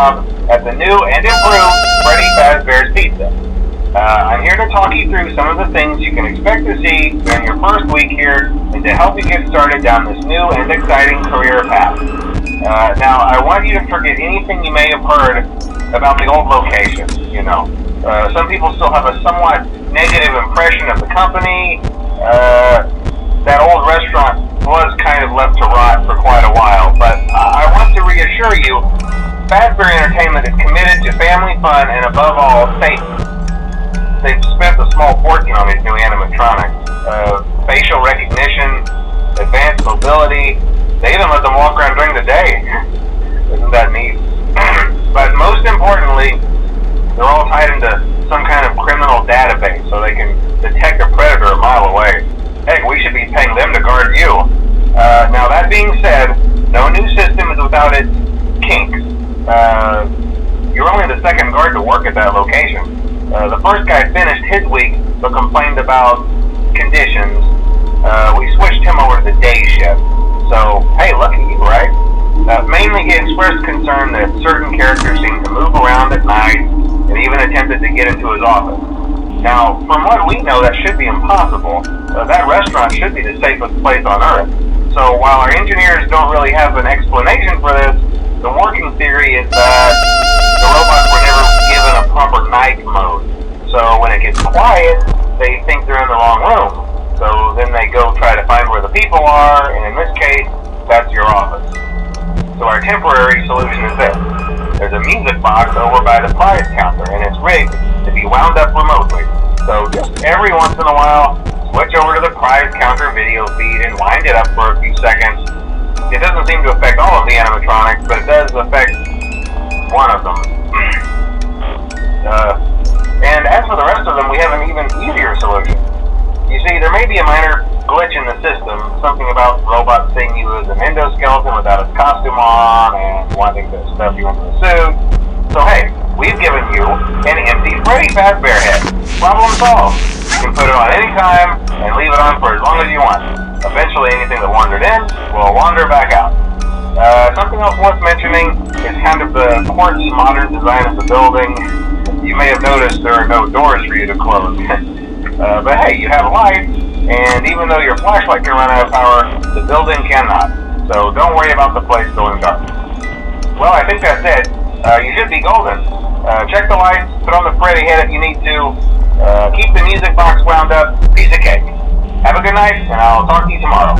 job at the new and improved Freddy Fazbear's Pizza. I'm here to talk you through some of the things you can expect to see during your first week here and to help you get started down this new and exciting career path. Now, I want you to forget anything you may have heard about the old location. Some people still have a somewhat negative impression of the company. That old restaurant was kind of left to rot for quite a while, but I want to reassure you, Fazbear Entertainment is committed to family fun and above all, safety. They've spent a small fortune on these new animatronics. Facial recognition, advanced mobility, they even let them walk around during the day. Isn't that neat? But most importantly, they're all tied into some kind of criminal database so they can detect a predator a mile away. Heck, we should be paying them to guard you. Now that being said, no new system is without its kinks. You're only the second guard to work at that location. The first guy finished his week but complained about conditions. We switched him over to the day shift. So, hey, lucky you, right? Mainly he expressed concern that certain characters seemed to move around at night and even attempted to get into his office. Now, from what we know, that should be impossible. That restaurant should be the safest place on Earth. So while our engineers don't really have an explanation for this, the working theory is that the robots were never given a proper night mode. So when it gets quiet, they think they're in the wrong room. So then they go try to find where the people are, and in this case, that's your office. So our temporary solution is this. There's a music box over by the prize counter, and it's rigged to be wound up remotely. So just every once in a while, switch over to the prize counter video feed and wind it up for a few seconds. It doesn't seem to affect all of the animatronics, but it does affect one of them. And as for the rest of them, we have an even easier solution. You see, there may be a minor glitch in the system, something about robots seeing you as an endoskeleton without its costume on and wanting to stuff you into a suit. So hey, we've given you an empty Freddy Fazbear head. Problem solved. You can put it on any time and leave it on for as long as you want. Eventually anything that wandered in will wander back out. Something else worth mentioning is kind of the quartz modern design of the building. You may have noticed there are no doors for you to close. But hey, you have lights, and even though your flashlight can run out of power, the building cannot. So don't worry about the place going dark. Well, I think that's it. You should be golden. Check the lights, put on the Freddy head if you need to, keep the music box wound up, piece of cake. Have a good night, and I'll talk to you tomorrow.